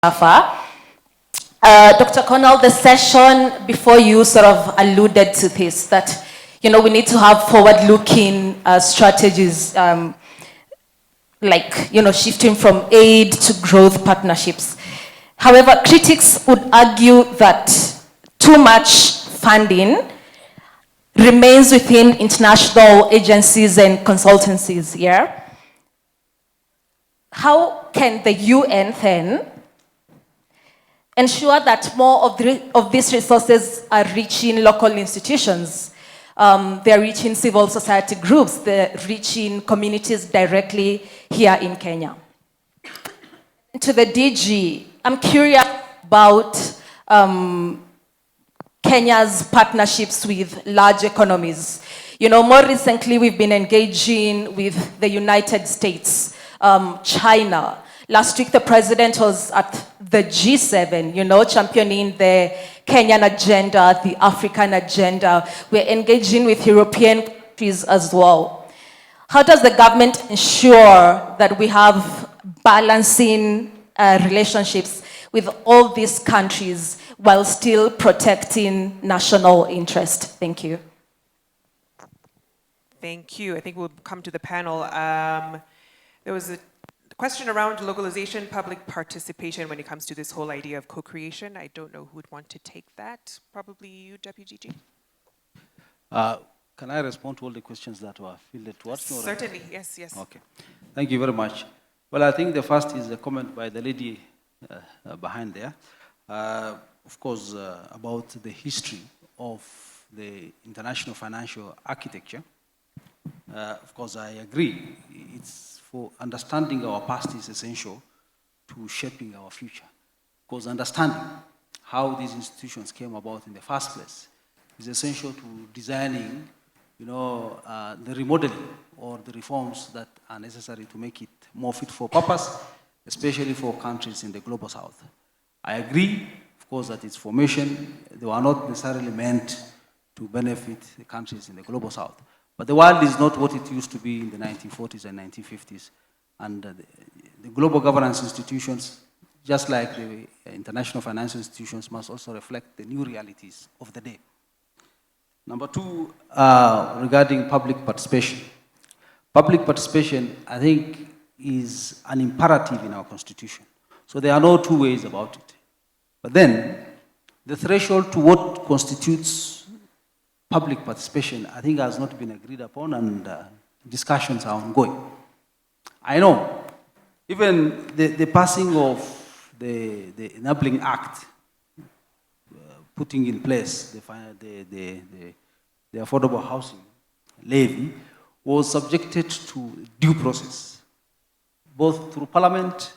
Alpha. Dr. Connell, the session before you sort of alluded to this, that we need to have forward-looking strategies, shifting from aid to growth partnerships. However, critics would argue that too much funding remains within international agencies and consultancies, yeah? How can the UN then ensure that more of these resources are reaching local institutions? They're reaching civil society groups, they're reaching communities directly here in Kenya. To the DG, I'm curious about Kenya's partnerships with large economies. More recently, we've been engaging with the United States, China. Last week, the president was at the G7, championing the Kenyan agenda, the African agenda. We're engaging with European countries as well. How does the government ensure that we have balancing relationships with all these countries while still protecting national interest? Thank you. Thank you. I think we'll come to the panel. There was a question around localization, public participation when it comes to this whole idea of co-creation. I don't know who would want to take that. Probably you, Deputy GG. Can I respond to all the questions that were fielded towards me? Certainly, yes, yes. Okay. Thank you very much. Well, I think the first is a comment by the lady behind there. Of course, about the history of the international financial architecture. Of course, I agree. It's for understanding our past is essential to shaping our future. Because understanding how these institutions came about in the first place is essential to designing, the remodeling or the reforms that are necessary to make it more fit for purpose, especially for countries in the global south. I agree, of course, that its formation, they were not necessarily meant to benefit the countries in the global south. But the world is not what it used to be in the 1940s and 1950s. And the global governance institutions, just like the international financial institutions, must also reflect the new realities of the day. Number two, regarding public participation. Public participation, I think, is an imperative in our constitution. So there are no two ways about it. But then, the threshold to what constitutes public participation, I think, has not been agreed upon, and discussions are ongoing. I know, even the passing of the Enabling Act, putting in place the affordable housing levy, was subjected to due process, both through Parliament,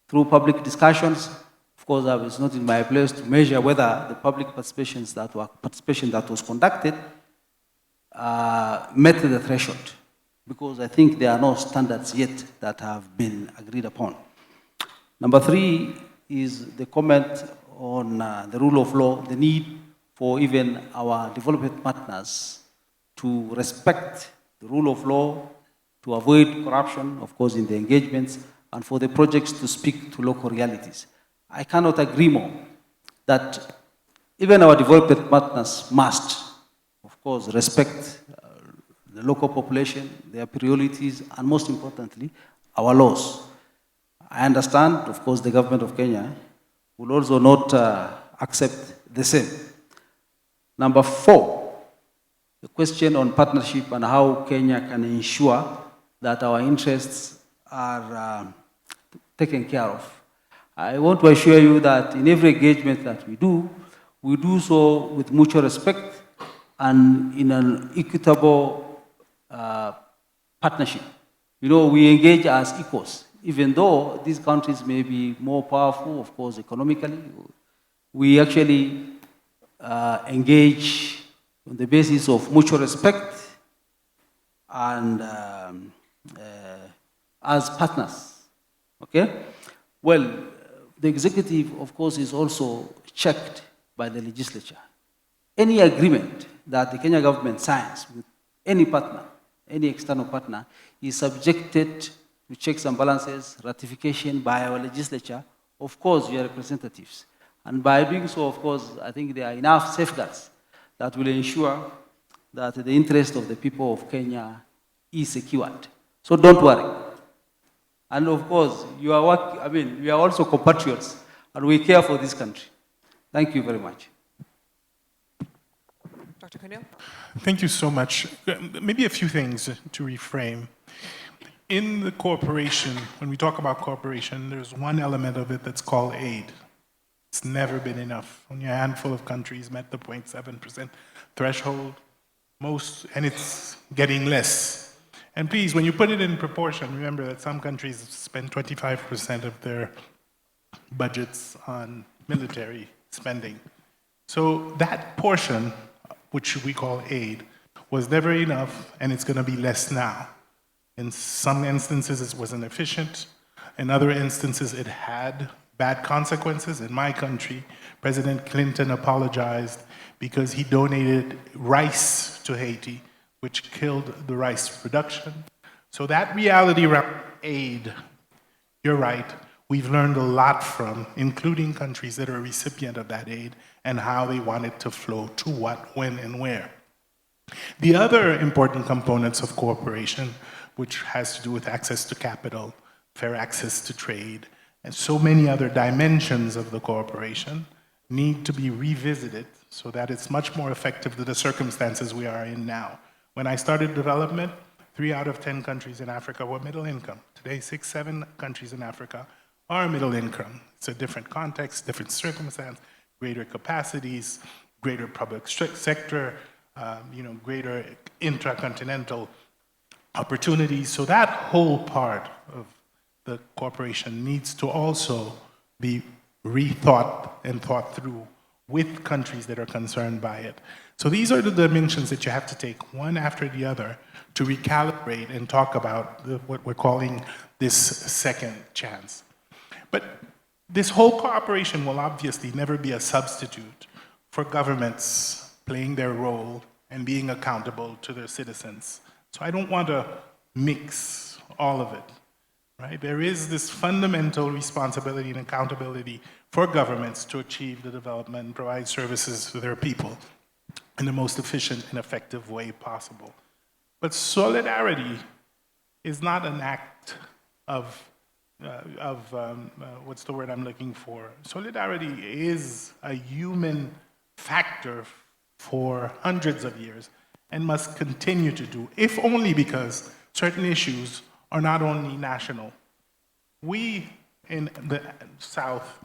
through public discussions. Of course, it's not in my place to measure whether the public participation that was conducted met the threshold, because I think there are no standards yet that have been agreed upon. Number three is the comment on the rule of law, the need for even our development partners to respect the rule of law, to avoid corruption, of course, in the engagements, and for the projects to speak to local realities. I cannot agree more that even our development partners must, of course, respect the local population, their priorities, and most importantly, our laws. I understand, of course, the government of Kenya will also not accept the same. Number four, the question on partnership and how Kenya can ensure that our interests are taken care of. I want to assure you that in every engagement that we do so with mutual respect and in an equitable partnership. We engage as equals. Even though these countries may be more powerful, of course, economically, we actually engage on the basis of mutual respect and as partners. Okay? Well, the executive, of course, is also checked by the legislature. Any agreement that the Kenya government signs with any partner, any external partner, is subjected to checks and balances, ratification by our legislature of course, your representatives. And by doing so, of course, I think there are enough safeguards that will ensure that the interest of the people of Kenya is secured. So don't worry. And of course, we are also compatriots, and we care for this country. Thank you very much. Dr. Kunil? Thank you so much. Maybe a few things to reframe. In the cooperation, when we talk about cooperation, there's one element of it that's called aid. It's never been enough. Only a handful of countries met the 0.7% threshold, and it's getting less. And please, when you put it in proportion, remember that some countries spend 25% of their budgets on military spending. So that portion, which we call aid, was never enough, and it's going to be less now. In some instances, it wasn't efficient. In other instances, it had bad consequences. In my country, President Clinton apologized because he donated rice to Haiti, which killed the rice production. So that reality around aid, you're right, we've learned a lot from, including countries that are a recipient of that aid, and how they want it to flow to what, when, and where. The other important components of cooperation, which has to do with access to capital, fair access to trade, and so many other dimensions of the cooperation, need to be revisited so that it's much more effective to the circumstances we are in now. When I started development, 3 out of 10 countries in Africa were middle income. Today, 6, 7 countries in Africa are middle income. It's a different context, different circumstance, greater capacities, greater public sector, greater intracontinental opportunities. So that whole part of the cooperation needs to also be rethought and thought through with countries that are concerned by it. So these are the dimensions that you have to take one after the other to recalibrate and talk about what we're calling this second chance. But this whole cooperation will obviously never be a substitute for governments playing their role and being accountable to their citizens. So I don't want to mix all of it, right? There is this fundamental responsibility and accountability for governments to achieve the development and provide services to their people in the most efficient and effective way possible. But solidarity is not an act of what's the word I'm looking for? Solidarity is a human factor for hundreds of years and must continue to do, if only because certain issues are not only national. We in the South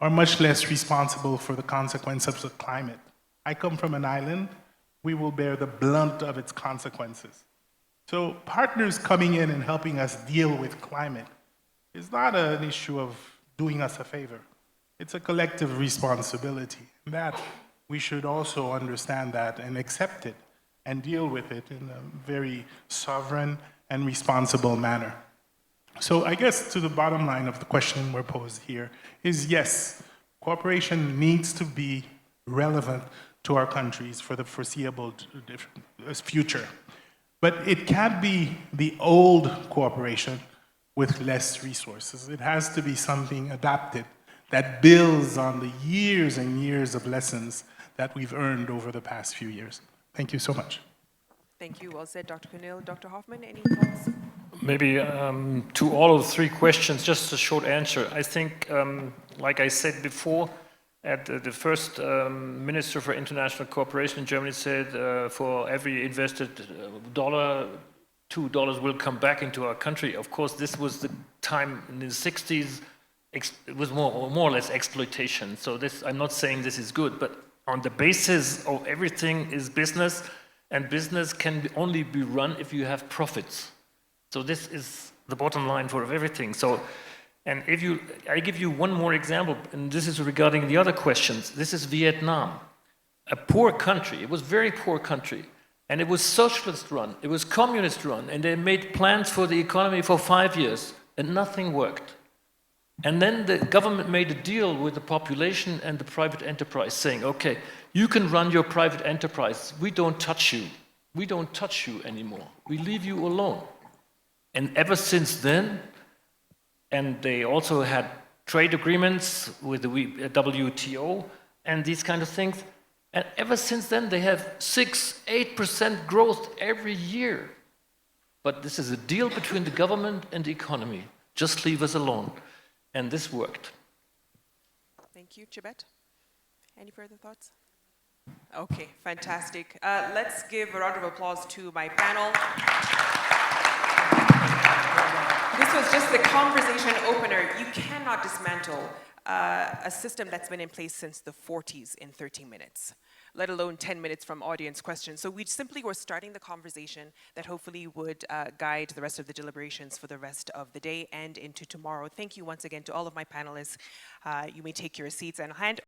are much less responsible for the consequence of the climate. I come from an island, we will bear the blunt of its consequences. So partners coming in and helping us deal with climate is not an issue of doing us a favor. It's a collective responsibility. That we should also understand that and accept it and deal with it in a very sovereign and responsible manner. So I guess to the bottom line of the question we're posed here is yes, cooperation needs to be relevant to our countries for the foreseeable future. But it can't be the old cooperation with less resources. It has to be something adapted that builds on the years and years of lessons that we've earned over the past few years. Thank you so much. Thank you. Well said, Dr. Kunil. Dr. Hoffman, any thoughts? Maybe to all of the 3 questions, just a short answer. I think, like I said before, at the first Minister for International Cooperation in Germany said for every invested dollar, $2 will come back into our country. Of course, this was the time in the 60s, it was more or less exploitation. So this, I'm not saying this is good, but on the basis of everything is business, and business can only be run if you have profits. So this is the bottom line for everything. So, and I give you one more example, and this is regarding the other questions. This is Vietnam, a poor country. It was a very poor country, and it was socialist run, it was communist run, and they made plans for the economy for 5 years, and nothing worked. And then the government made a deal with the population and the private enterprise, saying, okay, you can run your private enterprise. We don't touch you. We don't touch you anymore. We leave you alone. And ever since then, and they also had trade agreements with the WTO and these kind of things. And ever since then, they have 6-8% growth every year. But this is a deal between the government and the economy. Just leave us alone. And this worked. Thank you, Chibet. Any further thoughts? Okay, fantastic. Let's give a round of applause to my panel. This was just the conversation opener. You cannot dismantle a system that's been in place since the 40s in 13 minutes, let alone 10 minutes from audience questions. So we simply were starting the conversation that hopefully would guide the rest of the deliberations for the rest of the day and into tomorrow. Thank you once again to all of my panelists. You may take your seats and hand